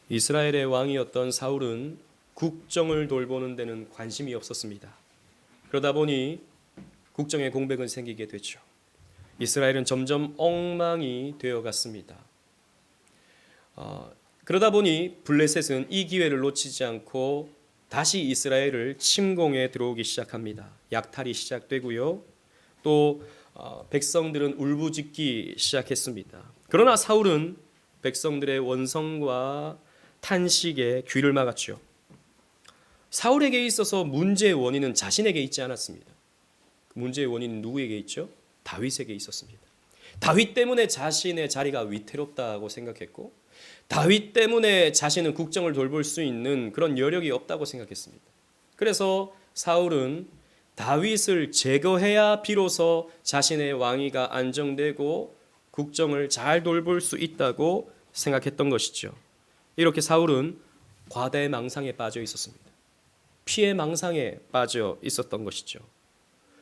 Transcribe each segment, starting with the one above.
이스라엘의 왕이었던 사울은 국정을 돌보는 데는 관심이 없었습니다. 그러다 보니 국정의 공백은 생기게 됐죠. 이스라엘은 점점 엉망이 되어갔습니다. 그러다 보니 블레셋은 이 기회를 놓치지 않고 다시 이스라엘을 침공에 들어오기 시작합니다. 약탈이 시작되고요. 또 백성들은 울부짖기 시작했습니다. 그러나 사울은 백성들의 원성과 탄식에 귀를 막았죠. 사울에게 있어서 문제의 원인은 자신에게 있지 않았습니다. 그 문제의 원인은 누구에게 있죠? 다윗에게 있었습니다. 다윗 때문에 자신의 자리가 위태롭다고 생각했고, 다윗 때문에 자신은 국정을 돌볼 수 있는 그런 여력이 없다고 생각했습니다. 그래서 사울은 다윗을 제거해야 비로소 자신의 왕위가 안정되고 국정을 잘 돌볼 수 있다고 생각했던 것이죠. 이렇게 사울은 과대망상에 빠져 있었습니다. 피해망상에 빠져 있었던 것이죠.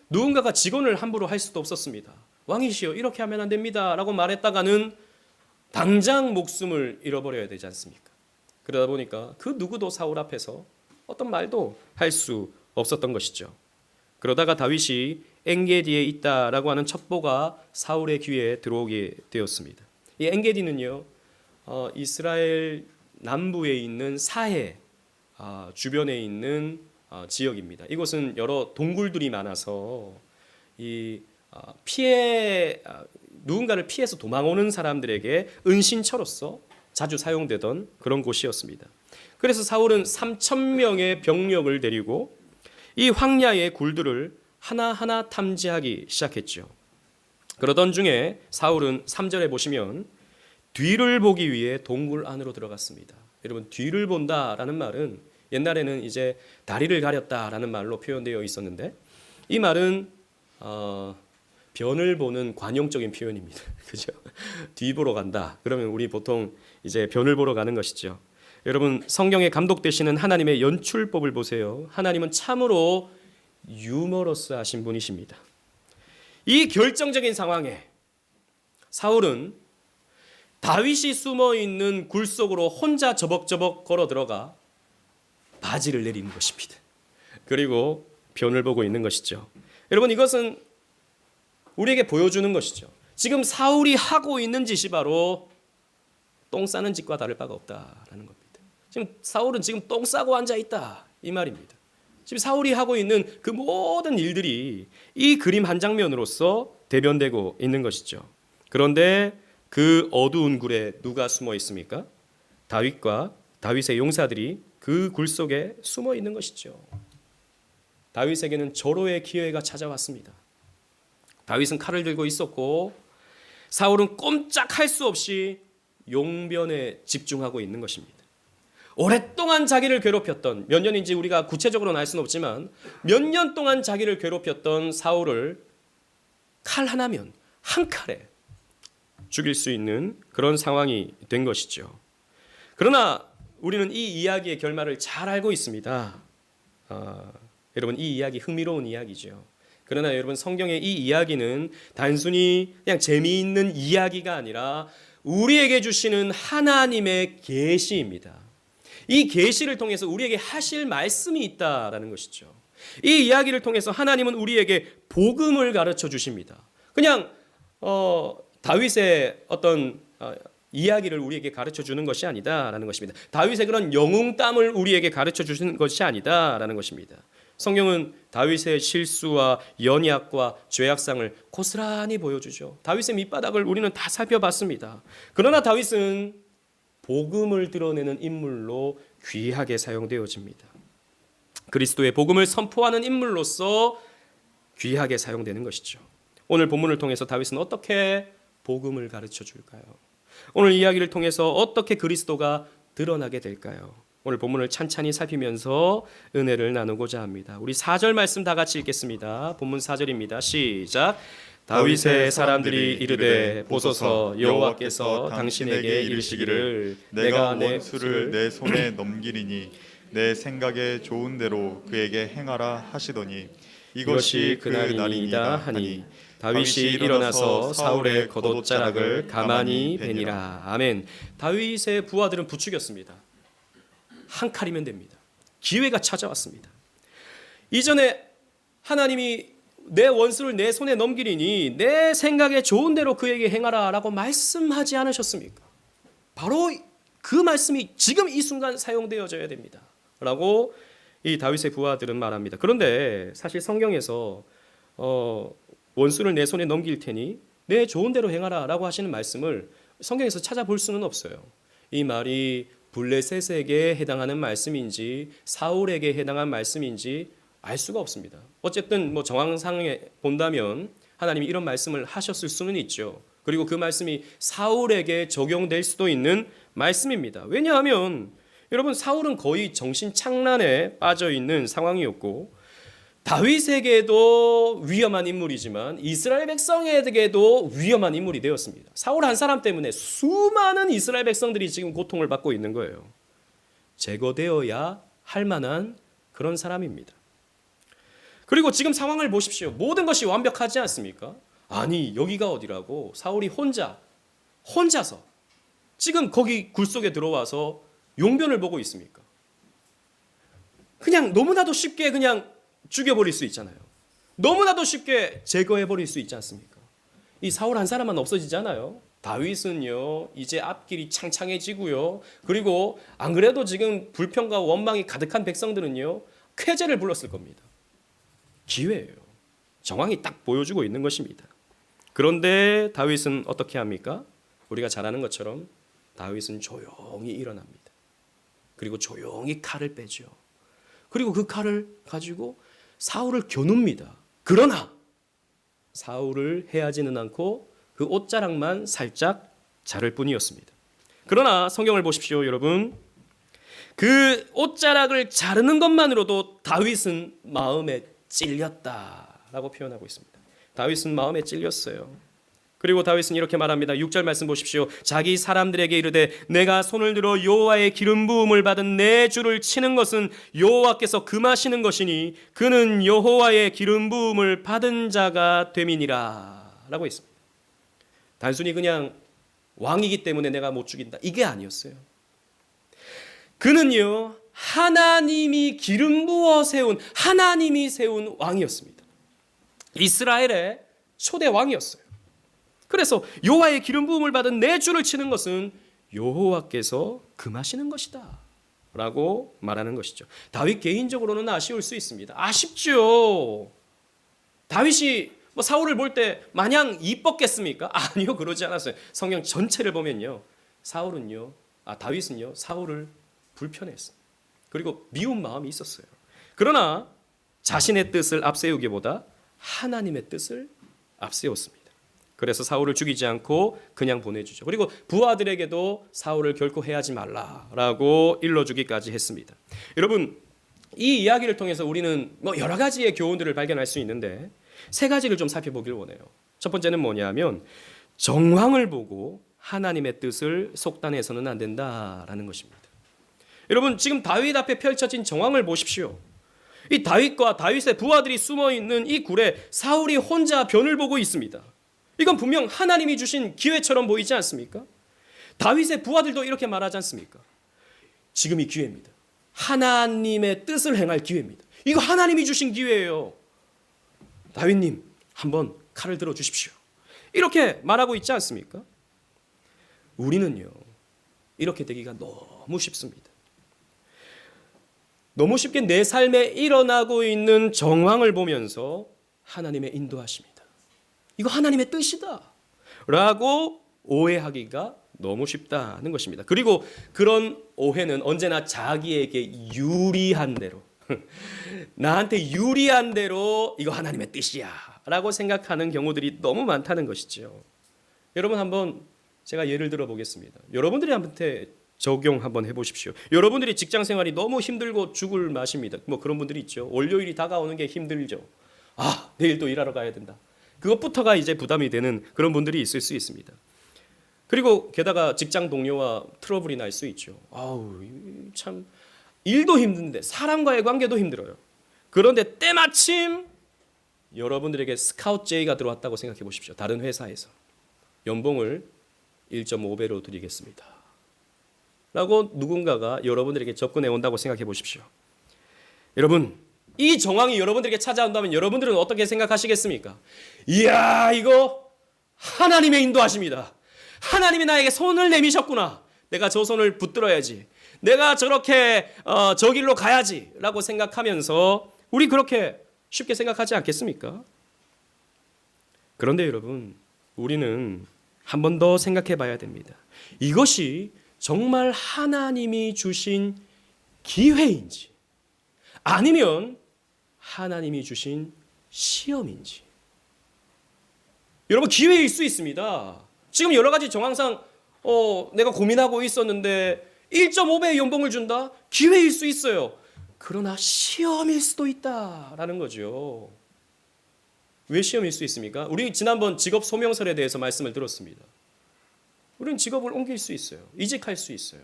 누군가가 직언을 함부로 할 수도 없었습니다. 왕이시여, 이렇게 하면 안 됩니다 라고 말했다가는 당장 목숨을 잃어버려야 되지 않습니까? 그러다 보니까 그 누구도 사울 앞에서 어떤 말도 할 수 없었던 것이죠. 그러다가 다윗이 엔게디에 있다라고 하는 첩보가 사울의 귀에 들어오게 되었습니다. 이 엔게디는요, 이스라엘 남부에 있는 사해 주변에 있는 지역입니다. 이곳은 여러 동굴들이 많아서 이 누군가를 피해서 도망오는 사람들에게 은신처로서 자주 사용되던 그런 곳이었습니다. 그래서 사울은 3,000명의 병력을 데리고 이 황야의 굴들을 하나하나 탐지하기 시작했죠. 그러던 중에 사울은 3절에 보시면 뒤를 보기 위해 동굴 안으로 들어갔습니다. 여러분, 뒤를 본다라는 말은 옛날에는 이제 다리를 가렸다라는 말로 표현되어 있었는데, 이 말은 변을 보는 관용적인 표현입니다. 그죠? 뒤 보러 간다. 그러면 우리 보통 이제 변을 보러 가는 것이죠. 여러분, 성경에 감독되시는 하나님의 연출법을 보세요. 하나님은 참으로 유머러스하신 분이십니다. 이 결정적인 상황에 사울은 다윗이 숨어 있는 굴 속으로 혼자 저벅저벅 걸어 들어가 바지를 내리는 것입니다. 그리고 변을 보고 있는 것이죠. 여러분, 이것은 우리에게 보여주는 것이죠. 지금 사울이 하고 있는 짓이 바로 똥 싸는 짓과 다를 바가 없다라는 겁니다. 지금 사울은 지금 똥 싸고 앉아 있다, 이 말입니다. 지금 사울이 하고 있는 그 모든 일들이 이 그림 한 장면으로서 대변되고 있는 것이죠. 그런데 그 어두운 굴에 누가 숨어 있습니까? 다윗과 다윗의 용사들이 그 굴 속에 숨어 있는 것이죠. 다윗에게는 절호의 기회가 찾아왔습니다. 다윗은 칼을 들고 있었고 사울은 꼼짝할 수 없이 용변에 집중하고 있는 것입니다. 오랫동안 자기를 괴롭혔던, 몇 년인지 우리가 구체적으로는 알 수는 없지만 몇 년 동안 자기를 괴롭혔던 사울을 칼 하나면 한 칼에 죽일 수 있는 그런 상황이 된 것이죠. 그러나 우리는 이 이야기의 결말을 잘 알고 있습니다. 여러분, 이 이야기 흥미로운 이야기죠. 그러나 여러분, 성경의 이 이야기는 단순히 그냥 재미있는 이야기가 아니라 우리에게 주시는 하나님의 계시입니다. 이 계시를 통해서 우리에게 하실 말씀이 있다라는 것이죠. 이 이야기를 통해서 하나님은 우리에게 복음을 가르쳐 주십니다. 그냥 다윗의 어떤 이야기를 우리에게 가르쳐 주는 것이 아니다라는 것입니다. 다윗의 그런 영웅담을 우리에게 가르쳐 주시는 것이 아니다라는 것입니다. 성경은 다윗의 실수와 연약과 죄악상을 고스란히 보여주죠. 다윗의 밑바닥을 우리는 다 살펴봤습니다. 그러나 다윗은 복음을 드러내는 인물로 귀하게 사용되어집니다. 그리스도의 복음을 선포하는 인물로서 귀하게 사용되는 것이죠. 오늘 본문을 통해서 다윗은 어떻게 복음을 가르쳐 줄까요? 오늘 이야기를 통해서 어떻게 그리스도가 드러나게 될까요? 오늘 본문을 찬찬히 살피면서 은혜를 나누고자 합니다. 우리 4절 말씀 다 같이 읽겠습니다. 본문 4절입니다. 시작. 다윗의 사람들이 이르되 보소서, 여호와께서 당신에게 이르시기를 내가 내 수를 내 손에 넘기리니 내 생각에 좋은 대로 그에게 행하라 하시더니 이것이 그날이니이다 하니 다윗이 일어나서 사울의 겉옷자락을 가만히 베니라. 아멘. 다윗의 부하들은 부추겼습니다. 한 칼이면 됩니다. 기회가 찾아왔습니다. 이전에 하나님이 내 원수를 내 손에 넘기리니 내 생각에 좋은 대로 그에게 행하라 라고 말씀하지 않으셨습니까? 바로 그 말씀이 지금 이 순간 사용되어져야 됩니다 라고 이 다윗의 부하들은 말합니다. 그런데 사실 성경에서 원수를 내 손에 넘길 테니 내 좋은 대로 행하라 라고 하시는 말씀을 성경에서 찾아볼 수는 없어요. 이 말이 블레셋에게 해당하는 말씀인지 사울에게 해당한 말씀인지 알 수가 없습니다. 어쨌든 뭐 정황상에 본다면 하나님이 이런 말씀을 하셨을 수는 있죠. 그리고 그 말씀이 사울에게 적용될 수도 있는 말씀입니다. 왜냐하면 여러분 사울은 거의 정신착란에 빠져 있는 상황이었고 다윗에게도 위험한 인물이지만 이스라엘 백성에게도 위험한 인물이 되었습니다. 사울 한 사람 때문에 수많은 이스라엘 백성들이 지금 고통을 받고 있는 거예요. 제거되어야 할 만한 그런 사람입니다. 그리고 지금 상황을 보십시오. 모든 것이 완벽하지 않습니까? 아니 여기가 어디라고 사울이 혼자서 지금 거기 굴 속에 들어와서 용변을 보고 있습니까? 그냥 너무나도 쉽게 그냥 죽여버릴 수 있잖아요. 너무나도 쉽게 제거해버릴 수 있지 않습니까? 이 사울 한 사람만 없어지잖아요. 다윗은요 이제 앞길이 창창해지고요. 그리고 안 그래도 지금 불평과 원망이 가득한 백성들은요 쾌재를 불렀을 겁니다. 기회예요. 정황이 딱 보여주고 있는 것입니다. 그런데 다윗은 어떻게 합니까? 우리가 잘 아는 것처럼 다윗은 조용히 일어납니다. 그리고 조용히 칼을 빼죠. 그리고 그 칼을 가지고 사울을 겨눕니다. 그러나 사울을 해하지는 않고 그 옷자락만 살짝 자를 뿐이었습니다. 그러나 성경을 보십시오, 여러분. 그 옷자락을 자르는 것만으로도 다윗은 마음에 찔렸다라고 표현하고 있습니다. 다윗은 마음에 찔렸어요. 그리고 다윗은 이렇게 말합니다. 6절 말씀 보십시오. 자기 사람들에게 이르되 내가 손을 들어 여호와의 기름 부음을 받은 내 주를 치는 것은 여호와께서 금하시는 것이니 그는 여호와의 기름 부음을 받은 자가 됨이니라 라고 했습니다. 단순히 그냥 왕이기 때문에 내가 못 죽인다 이게 아니었어요. 그는요 하나님이 기름 부어 세운 하나님이 세운 왕이었습니다. 이스라엘의 초대 왕이었어요. 그래서 여호와의 기름 부음을 받은 내 주를 치는 것은 여호와께서 금하시는 것이다 라고 말하는 것이죠. 다윗 개인적으로는 아쉬울 수 있습니다. 아쉽죠. 다윗이 뭐 사울을 볼 때 마냥 이뻤겠습니까? 아니요, 그러지 않았어요. 성경 전체를 보면요 다윗은요 사울을 불편했어요. 그리고 미운 마음이 있었어요. 그러나 자신의 뜻을 앞세우기보다 하나님의 뜻을 앞세웠습니다. 그래서 사울을 죽이지 않고 그냥 보내주죠. 그리고 부하들에게도 사울을 결코 해하지 말라라고 일러주기까지 했습니다. 여러분 이 이야기를 통해서 우리는 뭐 여러 가지의 교훈들을 발견할 수 있는데 세 가지를 좀 살펴보길 원해요. 첫 번째는 뭐냐면 정황을 보고 하나님의 뜻을 속단해서는 안 된다라는 것입니다. 여러분 지금 다윗 앞에 펼쳐진 정황을 보십시오. 이 다윗과 다윗의 부하들이 숨어있는 이 굴에 사울이 혼자 변을 보고 있습니다. 이건 분명 하나님이 주신 기회처럼 보이지 않습니까? 다윗의 부하들도 이렇게 말하지 않습니까? 지금이 기회입니다. 하나님의 뜻을 행할 기회입니다. 이거 하나님이 주신 기회예요. 다윗님 한번 칼을 들어 주십시오. 이렇게 말하고 있지 않습니까? 우리는요 이렇게 되기가 너무 쉽습니다. 너무 쉽게 내 삶에 일어나고 있는 정황을 보면서 하나님의 인도하십니다. 이거 하나님의 뜻이다 라고 오해하기가 너무 쉽다는 것입니다. 그리고 그런 오해는 언제나 자기에게 유리한 대로 나한테 유리한 대로 이거 하나님의 뜻이야 라고 생각하는 경우들이 너무 많다는 것이죠. 여러분 한번 제가 예를 들어 보겠습니다. 여러분들이 한테 적용 한번 해보십시오. 여러분들이 직장 생활이 너무 힘들고 죽을 맛입니다. 뭐 그런 분들이 있죠. 월요일이 다가오는 게 힘들죠. 내일 또 일하러 가야 된다. 그것부터가 이제 부담이 되는 그런 분들이 있을 수 있습니다. 그리고 게다가 직장 동료와 트러블이 날 수 있죠. 참 일도 힘든데 사람과의 관계도 힘들어요. 그런데 때마침 여러분들에게 스카우트 제의가 들어왔다고 생각해 보십시오. 다른 회사에서 연봉을 1.5배로 드리겠습니다 라고 누군가가 여러분들에게 접근해 온다고 생각해 보십시오. 여러분, 이 정황이 여러분들에게 찾아온다면 여러분들은 어떻게 생각하시겠습니까? 이야, 이거 하나님의 인도하십니다. 하나님이 나에게 손을 내미셨구나. 내가 저 손을 붙들어야지. 내가 저렇게 저 길로 가야지 라고 생각하면서 우리 그렇게 쉽게 생각하지 않겠습니까? 그런데 여러분, 우리는 한 번 더 생각해 봐야 됩니다. 이것이 정말 하나님이 주신 기회인지 아니면 하나님이 주신 시험인지. 여러분, 기회일 수 있습니다. 지금 여러 가지 정황상 내가 고민하고 있었는데 1.5배의 연봉을 준다? 기회일 수 있어요. 그러나 시험일 수도 있다라는 거죠. 왜 시험일 수 있습니까? 우리 지난번 직업 소명설에 대해서 말씀을 들었습니다. 우리는 직업을 옮길 수 있어요. 이직할 수 있어요.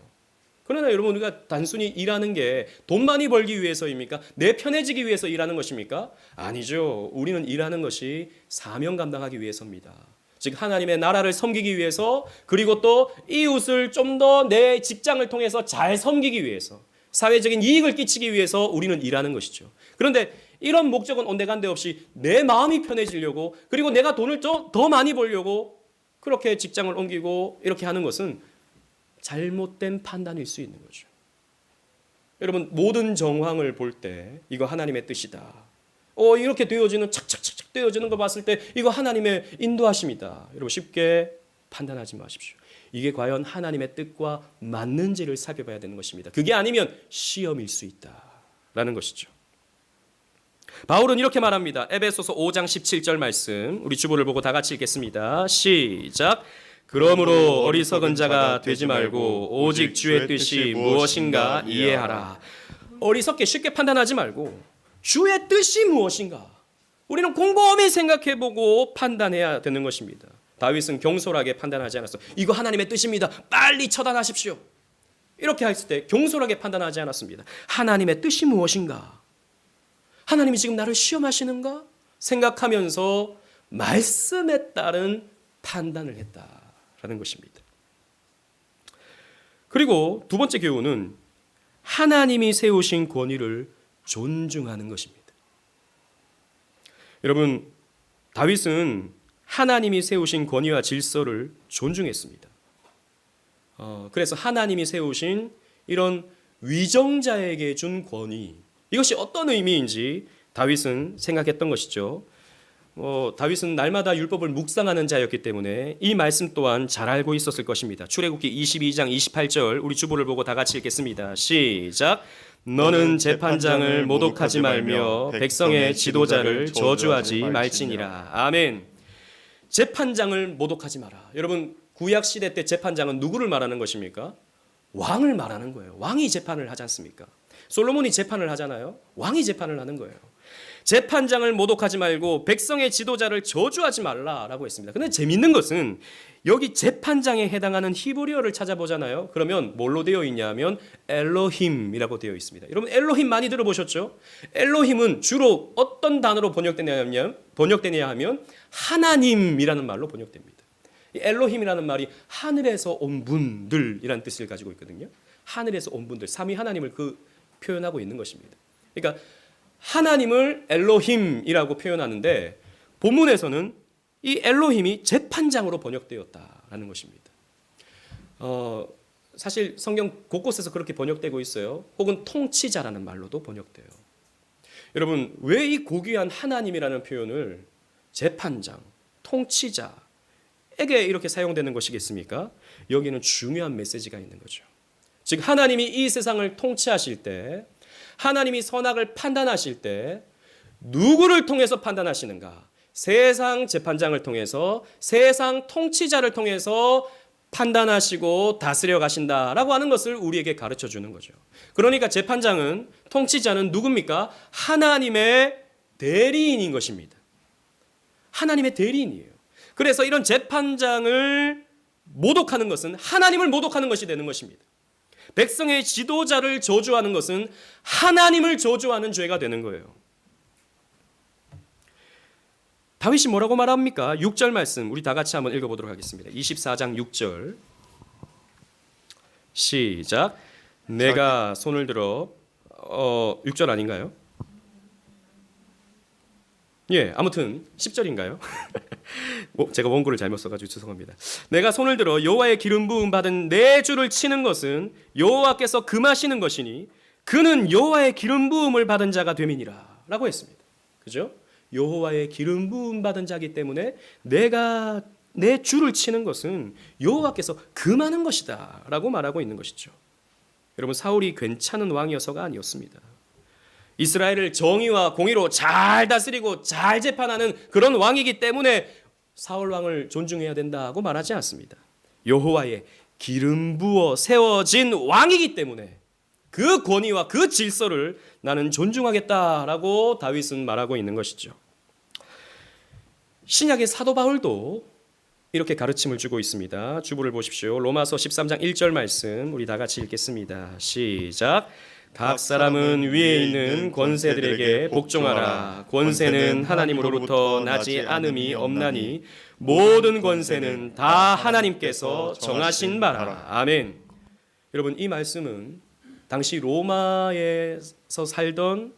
그러나 여러분, 우리가 단순히 일하는 게 돈 많이 벌기 위해서입니까? 내 편해지기 위해서 일하는 것입니까? 아니죠. 우리는 일하는 것이 사명 감당하기 위해서입니다. 즉 하나님의 나라를 섬기기 위해서, 그리고 또 이웃을 좀 더 내 직장을 통해서 잘 섬기기 위해서, 사회적인 이익을 끼치기 위해서 우리는 일하는 것이죠. 그런데 이런 목적은 온데간데 없이 내 마음이 편해지려고, 그리고 내가 돈을 더 많이 벌려고 그렇게 직장을 옮기고 이렇게 하는 것은 잘못된 판단일 수 있는 거죠. 여러분, 모든 정황을 볼 때 이거 하나님의 뜻이다. 이렇게 되어지는 착착착착 되어지는 거 봤을 때 이거 하나님의 인도하심이다. 여러분, 쉽게 판단하지 마십시오. 이게 과연 하나님의 뜻과 맞는지를 살펴봐야 되는 것입니다. 그게 아니면 시험일 수 있다라는 것이죠. 바울은 이렇게 말합니다. 에베소서 5장 17절 말씀, 우리 주보를 보고 다 같이 읽겠습니다. 시작. 그러므로 어리석은 자가 되지 말고 오직 주의 뜻이 무엇인가 이해하라. 어리석게 쉽게 판단하지 말고 주의 뜻이 무엇인가 우리는 곰곰이 생각해보고 판단해야 되는 것입니다. 다윗은 경솔하게 판단하지 않았어. 이거 하나님의 뜻입니다. 빨리 처단하십시오. 이렇게 했을 때 경솔하게 판단하지 않았습니다. 하나님의 뜻이 무엇인가? 하나님이 지금 나를 시험하시는가? 생각하면서 말씀에 따른 판단을 했다라는 것입니다. 그리고 두 번째 교훈은 하나님이 세우신 권위를 존중하는 것입니다. 여러분, 다윗은 하나님이 세우신 권위와 질서를 존중했습니다. 그래서 하나님이 세우신 이런 위정자에게 준 권위, 이것이 어떤 의미인지 다윗은 생각했던 것이죠. 다윗은 날마다 율법을 묵상하는 자였기 때문에 이 말씀 또한 잘 알고 있었을 것입니다. 출애굽기 22장 28절 우리 주보를 보고 다 같이 읽겠습니다. 시작. 너는 재판장을 모독하지 말며 백성의 지도자를 저주하지 말지니라. 아멘. 재판장을 모독하지 마라. 여러분, 구약 시대 때 재판장은 누구를 말하는 것입니까? 왕을 말하는 거예요. 왕이 재판을 하지 않습니까? 솔로몬이 재판을 하잖아요. 왕이 재판을 하는 거예요. 재판장을 모독하지 말고 백성의 지도자를 저주하지 말라라고 했습니다. 근데 재밌는 것은 여기 재판장에 해당하는 히브리어를 찾아보잖아요. 그러면 뭘로 되어 있냐면 엘로힘이라고 되어 있습니다. 여러분, 엘로힘 많이 들어보셨죠? 엘로힘은 주로 어떤 단어로 번역되냐 하면 하나님이라는 말로 번역됩니다. 이 엘로힘이라는 말이 하늘에서 온 분들이라는 뜻을 가지고 있거든요. 하늘에서 온 분들, 삼위 하나님을 표현하고 있는 것입니다. 그러니까 하나님을 엘로힘이라고 표현하는데 본문에서는 이 엘로힘이 재판장으로 번역되었다라는 것입니다. 사실 성경 곳곳에서 그렇게 번역되고 있어요. 혹은 통치자라는 말로도 번역돼요. 여러분, 왜 이 고귀한 하나님이라는 표현을 재판장, 통치자에게 이렇게 사용되는 것이겠습니까? 여기는 중요한 메시지가 있는 거죠. 즉 하나님이 이 세상을 통치하실 때, 하나님이 선악을 판단하실 때 누구를 통해서 판단하시는가? 세상 재판장을 통해서, 세상 통치자를 통해서 판단하시고 다스려 가신다라고 하는 것을 우리에게 가르쳐 주는 거죠. 그러니까 재판장은, 통치자는 누굽니까? 하나님의 대리인인 것입니다. 하나님의 대리인이에요. 그래서 이런 재판장을 모독하는 것은 하나님을 모독하는 것이 되는 것입니다. 백성의 지도자를 저주하는 것은 하나님을 저주하는 죄가 되는 거예요. 다윗이 뭐라고 말합니까? 6절 말씀 우리 다 같이 한번 읽어보도록 하겠습니다. 24장 6절 시작. 내가 손을 들어 6절 아닌가요? 예, 아무튼 10절인가요? 제가 원고를 잘못 써가지고 죄송합니다. 내가 손을 들어 여호와의 기름 부음 받은 내 주를 치는 것은 여호와께서 금하시는 것이니 그는 여호와의 기름 부음을 받은 자가 됨이니라라고 했습니다. 그죠? 여호와의 기름 부음 받은 자기 때문에 내가 내 주를 치는 것은 여호와께서 금하는 것이다라고 말하고 있는 것이죠. 여러분, 사울이 괜찮은 왕이어서가 아니었습니다. 이스라엘을 정의와 공의로 잘 다스리고 잘 재판하는 그런 왕이기 때문에 사울 왕을 존중해야 된다고 말하지 않습니다. 여호와의 기름 부어 세워진 왕이기 때문에 그 권위와 그 질서를 나는 존중하겠다라고 다윗은 말하고 있는 것이죠. 신약의 사도 바울도 이렇게 가르침을 주고 있습니다. 주부를 보십시오. 로마서 13장 1절 말씀 우리 다 같이 읽겠습니다. 시작. 각 사람은 위에 있는 권세들에게 복종하라. 권세는 하나님으로부터 나지 않음이 없나니 모든 권세는 다 하나님께서 정하신 바라. 아멘. 여러분, 이 말씀은 당시 로마에서 살던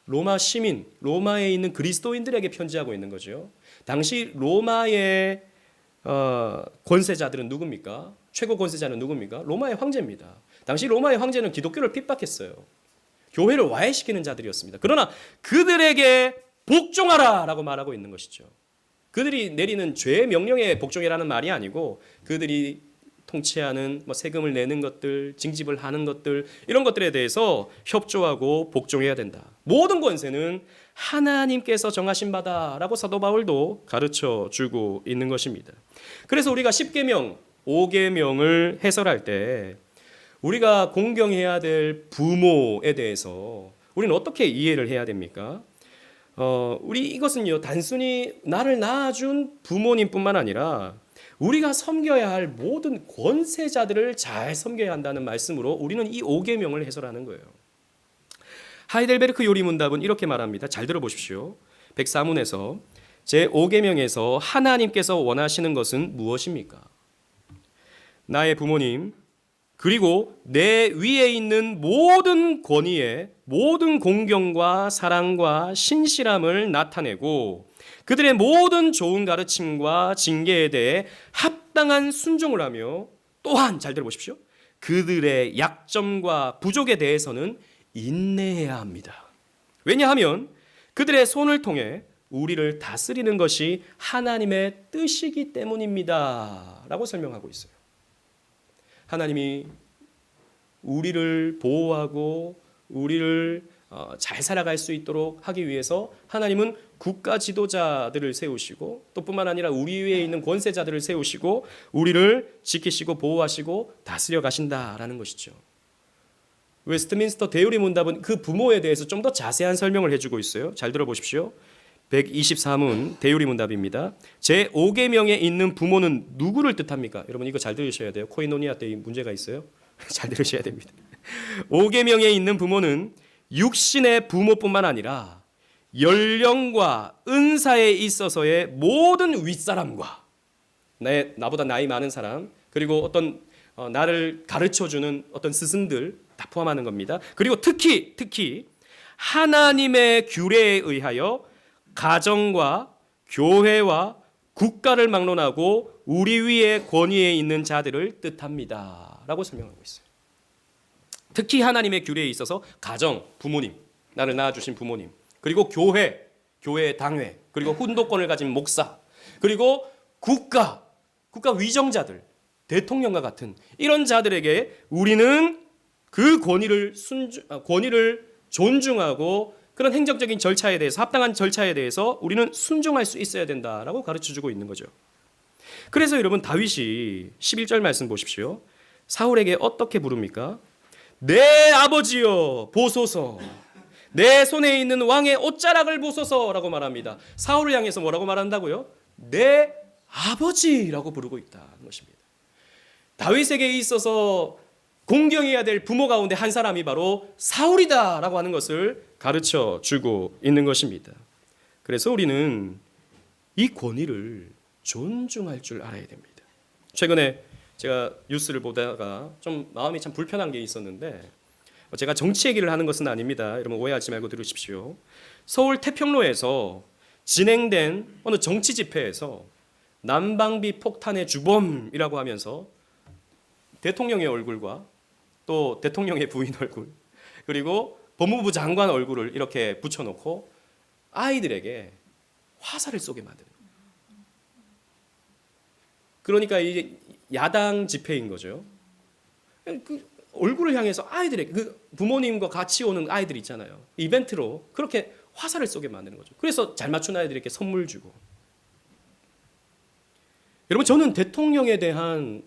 로마 시민, 로마에 있는 그리스도인들에게 편지하고 있는 거죠. 당시 로마의 권세자들은 누굽니까? 최고 권세자는 누굽니까? 로마의 황제입니다. 당시 로마의 황제는 기독교를 핍박했어요. 교회를 와해시키는 자들이었습니다. 그러나 그들에게 복종하라라고 말하고 있는 것이죠. 그들이 내리는 죄의 명령에 복종이라는 말이 아니고 그들이 통치하는 세금을 내는 것들, 징집을 하는 것들, 이런 것들에 대해서 협조하고 복종해야 된다. 모든 권세는 하나님께서 정하신 바다라고 사도 바울도 가르쳐 주고 있는 것입니다. 그래서 우리가 10계명, 5계명을 해설할 때 우리가 공경해야 될 부모에 대해서 우리는 어떻게 이해를 해야 됩니까? 우리 이것은요, 단순히 나를 낳아준 부모님뿐만 아니라 우리가 섬겨야 할 모든 권세자들을 잘 섬겨야 한다는 말씀으로 우리는 이 5계명을 해설하는 거예요. 하이델베르크 요리문답은 이렇게 말합니다. 잘 들어보십시오. 104문에서 제5계명에서 하나님께서 원하시는 것은 무엇입니까? 나의 부모님, 그리고 내 위에 있는 모든 권위에 모든 공경과 사랑과 신실함을 나타내고 그들의 모든 좋은 가르침과 징계에 대해 합당한 순종을 하며 또한 잘 들어보십시오. 그들의 약점과 부족에 대해서는 인내해야 합니다. 왜냐하면 그들의 손을 통해 우리를 다스리는 것이 하나님의 뜻이기 때문입니다. 라고 설명하고 있어요. 하나님이 우리를 보호하고 우리를 잘 살아갈 수 있도록 하기 위해서 하나님은 국가 지도자들을 세우시고 또 뿐만 아니라 우리 위에 있는 권세자들을 세우시고 우리를 지키시고 보호하시고 다스려 가신다라는 것이죠. 웨스트민스터 대유리 문답은 그 부모에 대해서 좀 더 자세한 설명을 해주고 있어요. 잘 들어보십시오. 124문 대유리 문답입니다. 제5계명에 있는 부모는 누구를 뜻합니까? 여러분 이거 잘 들으셔야 돼요. 코이노니아 때 문제가 있어요. 잘 들으셔야 됩니다. 5계명에 있는 부모는 육신의 부모뿐만 아니라 연령과 은사에 있어서의 모든 윗사람과 나보다 나이 많은 사람, 그리고 어떤 나를 가르쳐주는 어떤 스승들 다 포함하는 겁니다. 그리고 특히 하나님의 규례에 의하여 가정과 교회와 국가를 막론하고 우리 위에 권위에 있는 자들을 뜻합니다. 라고 설명하고 있어요. 특히 하나님의 규례에 있어서 가정, 부모님, 나를 낳아주신 부모님, 그리고 교회의 당회, 그리고 훈도권을 가진 목사, 그리고 국가 위정자들, 대통령과 같은 이런 자들에게 우리는 그 권위를 존중하고 그런 행정적인 절차에 대해서 합당한 절차에 대해서 우리는 순종할 수 있어야 된다라고 가르쳐주고 있는 거죠. 그래서 여러분 다윗이 11절 말씀 보십시오. 사울에게 어떻게 부릅니까? 내 아버지여 보소서, 내 손에 있는 왕의 옷자락을 보소서라고 말합니다. 사울을 향해서 뭐라고 말한다고요? 내 아버지라고 부르고 있다는 것입니다. 다윗에게 있어서 공경해야 될 부모 가운데 한 사람이 바로 사울이다라고 하는 것을 가르쳐 주고 있는 것입니다. 그래서 우리는 이 권위를 존중할 줄 알아야 됩니다. 최근에 제가 뉴스를 보다가 좀 마음이 참 불편한 게 있었는데, 제가 정치 얘기를 하는 것은 아닙니다. 여러분 오해하지 말고 들으십시오. 서울 태평로에서 진행된 어느 정치 집회에서 난방비 폭탄의 주범이라고 하면서 대통령의 얼굴과 또 대통령의 부인 얼굴, 그리고 법무부 장관 얼굴을 이렇게 붙여놓고 아이들에게 화살을 쏘게 만드는 거예요. 그러니까 이게 야당 집회인 거죠. 그 얼굴을 향해서 아이들에게, 그 부모님과 같이 오는 아이들 있잖아요. 이벤트로 그렇게 화살을 쏘게 만드는 거죠. 그래서 잘 맞춘 아이들에게 선물 주고. 여러분, 저는 대통령에 대한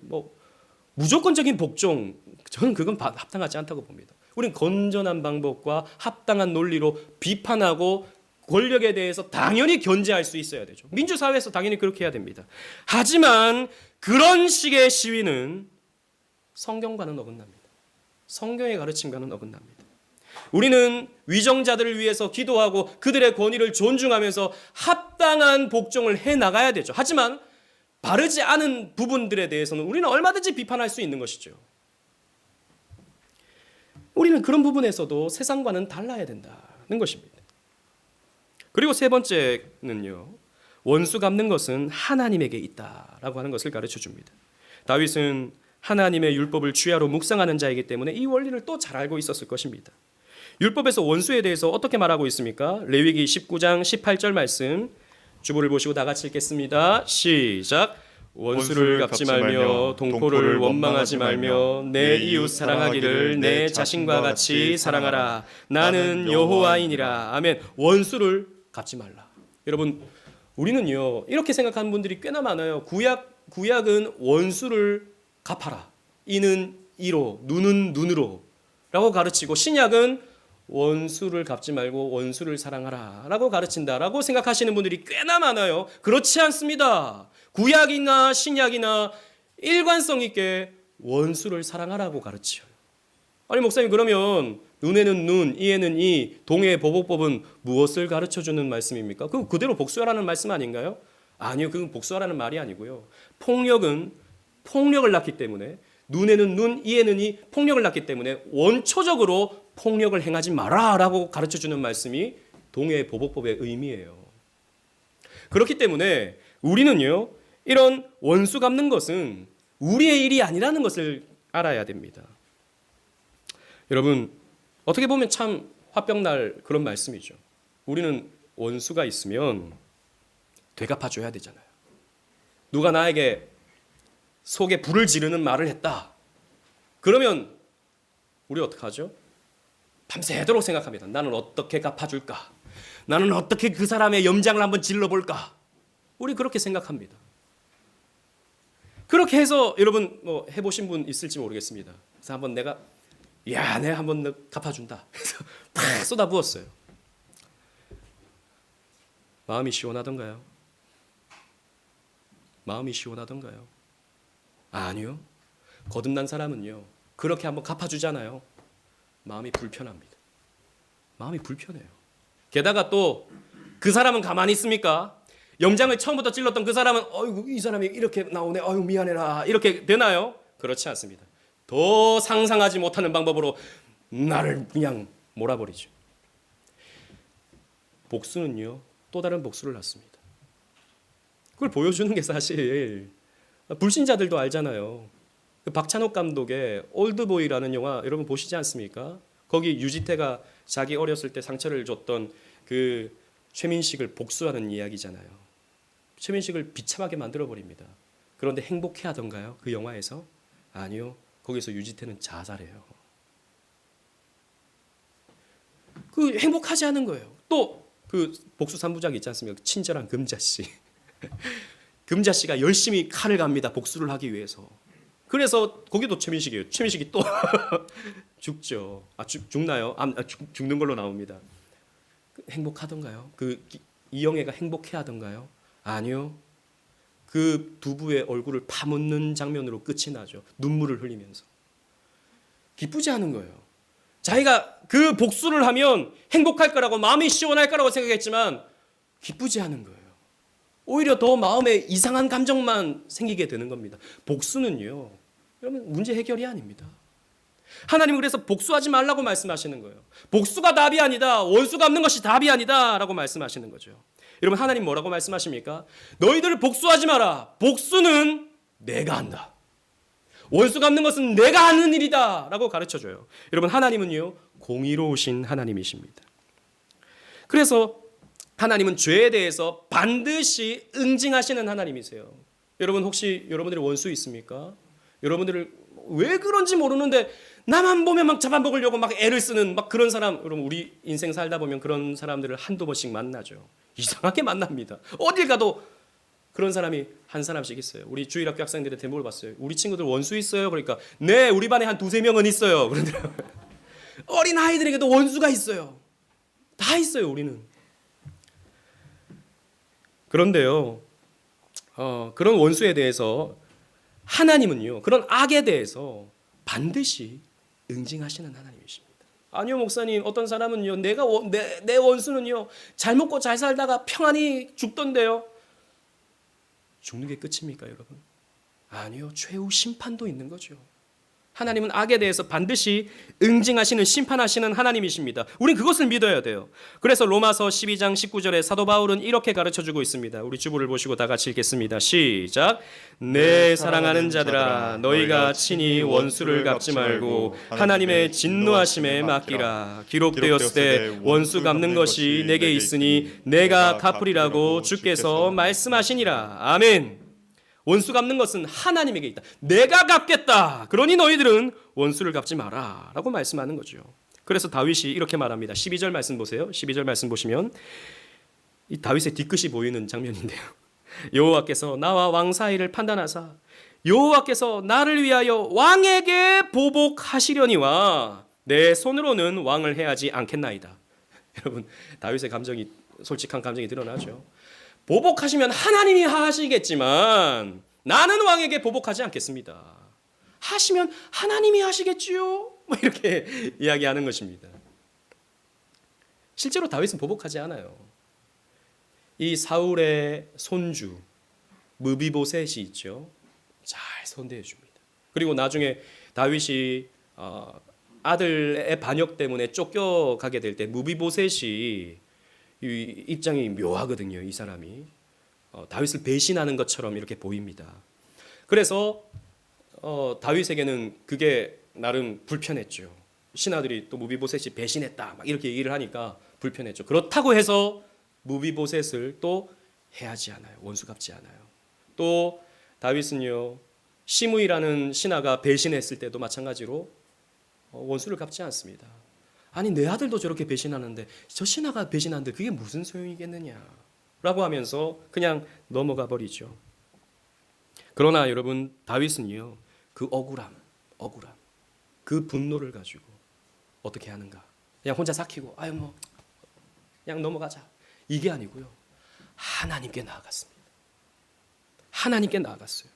무조건적인 복종, 저는 그건 합당하지 않다고 봅니다. 우리는 건전한 방법과 합당한 논리로 비판하고 권력에 대해서 당연히 견제할 수 있어야 되죠. 민주사회에서 당연히 그렇게 해야 됩니다. 하지만 그런 식의 시위는 성경과는 어긋납니다. 성경의 가르침과는 어긋납니다. 우리는 위정자들을 위해서 기도하고 그들의 권위를 존중하면서 합당한 복종을 해나가야 되죠. 하지만 바르지 않은 부분들에 대해서는 우리는 얼마든지 비판할 수 있는 것이죠. 우리는 그런 부분에서도 세상과는 달라야 된다는 것입니다. 그리고 세 번째는요, 원수 갚는 것은 하나님에게 있다라고 하는 것을 가르쳐 줍니다. 다윗은 하나님의 율법을 주야로 묵상하는 자이기 때문에 이 원리를 또 잘 알고 있었을 것입니다. 율법에서 원수에 대해서 어떻게 말하고 있습니까? 레위기 19장 18절 말씀, 주보를 보시고 다 같이 읽겠습니다. 시작. 원수를 갚지 말며 동포를 원망하지 말며 내 이웃 사랑하기를 내 자신과 같이 사랑하라. 나는 여호와이니라. 아멘. 원수를 갚지 말라. 여러분, 우리는요 이렇게 생각하는 분들이 꽤나 많아요. 구약은 원수를 갚아라. 이는 이로, 눈은 눈으로 라고 가르치고, 신약은 원수를 갚지 말고 원수를 사랑하라 라고 가르친다라고 생각하시는 분들이 꽤나 많아요. 그렇지 않습니다. 구약이나 신약이나 일관성 있게 원수를 사랑하라고 가르쳐요. 아니 목사님, 그러면 눈에는 눈, 이에는 이, 동해 보복법은 무엇을 가르쳐주는 말씀입니까? 그거 그대로 복수하라는 말씀 아닌가요? 아니요, 그건 복수하라는 말이 아니고요. 폭력은 폭력을 낳기 때문에, 눈에는 눈, 이에는 이, 폭력을 낳기 때문에 원초적으로 폭력을 행하지 마라라고 가르쳐주는 말씀이 동해 보복법의 의미예요. 그렇기 때문에 우리는요 이런 원수 갚는 것은 우리의 일이 아니라는 것을 알아야 됩니다. 여러분, 어떻게 보면 참 화병날 그런 말씀이죠. 우리는 원수가 있으면 되갚아줘야 되잖아요. 누가 나에게 속에 불을 지르는 말을 했다. 그러면 우리 어떡하죠? 밤새도록 생각합니다. 나는 어떻게 갚아줄까? 나는 어떻게 그 사람의 염장을 한번 질러볼까? 우리 그렇게 생각합니다. 그렇게 해서 여러분 해보신 분 있을지 모르겠습니다. 그래서 한번 내가 한번 갚아준다. 그래서 팍 쏟아부었어요. 마음이 시원하던가요? 마음이 시원하던가요? 아니요. 거듭난 사람은요 그렇게 한번 갚아주잖아요. 마음이 불편합니다. 마음이 불편해요. 게다가 또 그 사람은 가만히 있습니까? 염장을 처음부터 찔렀던 그 사람은 어이구, 이 사람이 이렇게 나오네, 어이구 미안해라, 이렇게 되나요? 그렇지 않습니다. 더 상상하지 못하는 방법으로 나를 그냥 몰아버리죠. 복수는요 또 다른 복수를 낳습니다. 그걸 보여주는 게 사실 불신자들도 알잖아요. 그 박찬욱 감독의 올드보이라는 영화 여러분 보시지 않습니까? 거기 유지태가 자기 어렸을 때 상처를 줬던 그 최민식을 복수하는 이야기잖아요. 최민식을 비참하게 만들어버립니다. 그런데 행복해하던가요? 그 영화에서? 아니요. 거기서 유지태는 자살해요. 그 행복하지 않은 거예요. 또 그 복수 3부작 있지 않습니까? 친절한 금자씨. 금자씨가 열심히 칼을 갑니다. 복수를 하기 위해서. 그래서 거기도 최민식이에요. 최민식이 또 죽죠. 죽나요? 죽는 걸로 나옵니다. 행복하던가요? 그 이영애가 행복해하던가요? 아니요. 그 두부의 얼굴을 파묻는 장면으로 끝이 나죠. 눈물을 흘리면서. 기쁘지 않은 거예요. 자기가 그 복수를 하면 행복할 거라고, 마음이 시원할 거라고 생각했지만 기쁘지 않은 거예요. 오히려 더 마음에 이상한 감정만 생기게 되는 겁니다. 복수는요 여러분 문제 해결이 아닙니다. 하나님은 그래서 복수하지 말라고 말씀하시는 거예요. 복수가 답이 아니다. 원수 갚는 것이 답이 아니다 라고 말씀하시는 거죠. 여러분 하나님 뭐라고 말씀하십니까? 너희들을 복수하지 마라. 복수는 내가 한다. 원수 갚는 것은 내가 하는 일이다 라고 가르쳐줘요. 여러분 하나님은요 공의로우신 하나님이십니다. 그래서 하나님은 죄에 대해서 반드시 응징하시는 하나님이세요. 여러분 혹시 여러분들의 원수 있습니까? 여러분들을 왜 그런지 모르는데 나만 보면 막 잡아먹으려고 막 애를 쓰는 막 그런 사람, 여러분 우리 인생 살다 보면 그런 사람들을 한두 번씩 만나죠. 이상하게 만납니다. 어딜 가도 그런 사람이 한 사람씩 있어요. 우리 주일학교 학생들한테 물어봤어요. 우리 친구들 원수 있어요? 그러니까 네 우리 반에 한 두세 명은 있어요. 그러더라고요. 어린 아이들에게도 원수가 있어요. 다 있어요 우리는. 그런데요 그런 원수에 대해서 하나님은요 그런 악에 대해서 반드시 응징하시는 하나님이십니다. 아니요 목사님 어떤 사람은요 내 원수는요 잘 먹고 잘 살다가 평안히 죽던데요. 죽는 게 끝입니까 여러분? 아니요 최후 심판도 있는 거죠. 하나님은 악에 대해서 반드시 응징하시는 심판하시는 하나님이십니다. 우린 그것을 믿어야 돼요. 그래서 로마서 12장 19절에 사도 바울은 이렇게 가르쳐주고 있습니다. 우리 주보를 보시고 다 같이 읽겠습니다. 시작. 내 사랑하는 자들아 너희가 친히 원수를 갚지 말고 하나님의 진노하심에 맡기라. 기록되었으되 원수 갚는 것이 내게 있으니 내가 갚으리라고 주께서 말씀하시니라. 아멘. 원수 갚는 것은 하나님에게 있다. 내가 갚겠다. 그러니 너희들은 원수를 갚지 마라 라고 말씀하는 거죠. 그래서 다윗이 이렇게 말합니다. 12절 말씀 보세요. 12절 말씀 보시면 이 다윗의 뒤끝이 보이는 장면인데요. 여호와께서 나와 왕 사이를 판단하사 여호와께서 나를 위하여 왕에게 보복하시려니와 내 손으로는 왕을 해하지 않겠나이다. 여러분 다윗의 감정이 솔직한 감정이 드러나죠. 보복하시면 하나님이 하시겠지만 나는 왕에게 보복하지 않겠습니다. 하시면 하나님이 하시겠지요. 뭐 이렇게 이야기하는 것입니다. 실제로 다윗은 보복하지 않아요. 이 사울의 손주 무비보셋이 있죠. 잘 선대해 줍니다. 그리고 나중에 다윗이 아들의 반역 때문에 쫓겨가게 될 때 무비보셋이 이 입장이 묘하거든요. 이 사람이 다윗을 배신하는 것처럼 이렇게 보입니다. 그래서 다윗에게는 그게 나름 불편했죠. 신하들이 또 무비보셋이 배신했다 막 이렇게 얘기를 하니까 불편했죠. 그렇다고 해서 무비보셋을 또 해하지 않아요. 원수 갚지 않아요. 또 다윗은요 시므이라는 신하가 배신했을 때도 마찬가지로 원수를 갚지 않습니다. 아니 내 아들도 저렇게 배신하는데 저 신하가 배신하는데 그게 무슨 소용이겠느냐 라고 하면서 그냥 넘어가 버리죠. 그러나 여러분 다윗은요 그 억울함 그 분노를 가지고 어떻게 하는가, 그냥 혼자 삭히고 아유 뭐 그냥 넘어가자 이게 아니고요 하나님께 나아갔습니다. 하나님께 나아갔어요.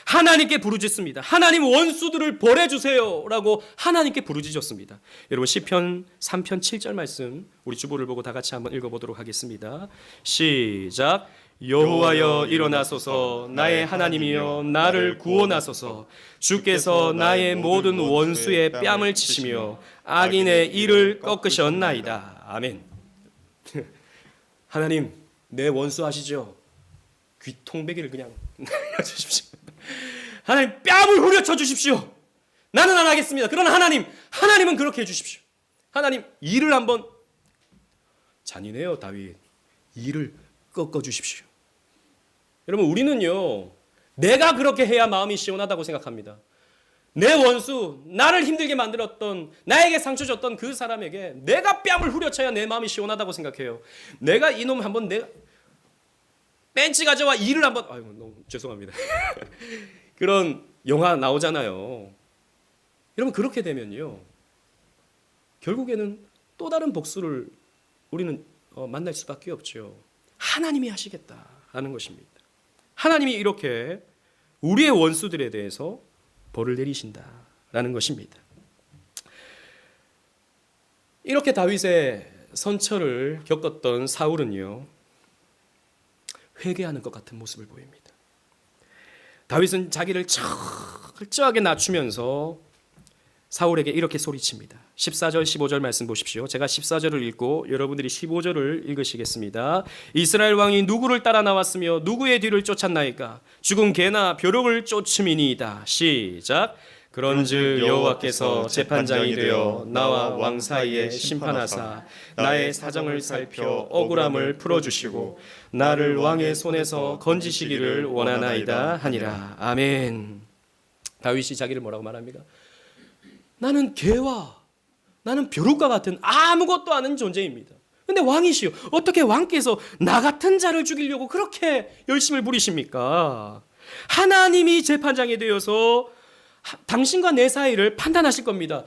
하나님께 부르짖습니다. 하나님 원수들을 벌해주세요 라고 하나님께 부르짖었습니다. 여러분 시편 3편 7절 말씀 우리 주보를 보고 다 같이 한번 읽어보도록 하겠습니다. 시작. 여호와여 일어나소서 나의 하나님이여 나를 구원하소서. 주께서 나의 모든 원수의 뺨을 치시며 악인의 이를 꺾으셨나이다. 아멘. 하나님 내 원수 아시죠? 귀통배기를 그냥 날려주십시오. 하나님 뺨을 후려쳐 주십시오. 나는 안 하겠습니다. 그러나 하나님은 그렇게 해주십시오. 하나님 이를 한번, 잔인해요 다윗, 이를 꺾어 주십시오. 여러분 우리는요 내가 그렇게 해야 마음이 시원하다고 생각합니다. 내 원수, 나를 힘들게 만들었던, 나에게 상처 줬던 그 사람에게 내가 뺨을 후려쳐야 내 마음이 시원하다고 생각해요. 내가 이놈 한번 내가 벤치 가져와 이를 한번, 아이고 너무 죄송합니다. 그런 영화 나오잖아요. 여러분 그렇게 되면요 결국에는 또 다른 복수를 우리는 만날 수밖에 없죠. 하나님이 하시겠다라는 것입니다. 하나님이 이렇게 우리의 원수들에 대해서 벌을 내리신다라는 것입니다. 이렇게 다윗의 선처를 겪었던 사울은요 회개하는 것 같은 모습을 보입니다. 다윗은 자기를 철저하게 낮추면서 사울에게 이렇게 소리칩니다. 14절 15절 말씀 보십시오. 제가 14절을 읽고 여러분들이 15절을 읽으시겠습니다. 이스라엘 왕이 누구를 따라 나왔으며 누구의 뒤를 쫓았나이까? 죽은 개나 벼룩을 쫓음이니이다. 시작. 그런즉 여호와께서 재판장이 되어 나와 왕 사이에 심판하사 나의 사정을 살펴 억울함을 풀어주시고 나를 왕의 손에서 건지시기를 원하나이다 하니라. 아멘. 다윗이 자기를 뭐라고 말합니까? 나는 개와 나는 벼룩과 같은 아무것도 아닌 존재입니다. 근데 왕이시여, 어떻게 왕께서 나 같은 자를 죽이려고 그렇게 열심을 부리십니까? 하나님이 재판장이 되어서 당신과 내 사이를 판단하실 겁니다.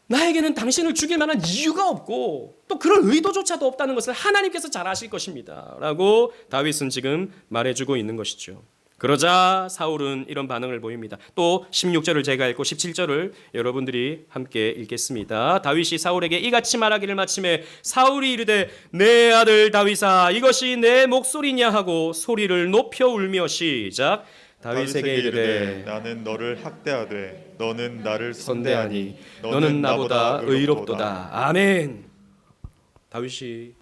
나에게는 당신을 죽일 만한 이유가 없고 또 그런 의도조차도 없다는 것을 하나님께서 잘 아실 것입니다 라고 다윗은 지금 말해주고 있는 것이죠. 그러자 사울은 이런 반응을 보입니다. 또 16절을 제가 읽고 17절을 여러분들이 함께 읽겠습니다. 다윗이 사울에게 이같이 말하기를 마침에 사울이 이르되 내 아들 다윗아 이것이 내 목소리냐 하고 소리를 높여 울며 시작. 다윗에게 이르되 나는 너를 학대하되 너는 나를 선대하니 너는 나보다 의롭도다. 아멘. 다윗이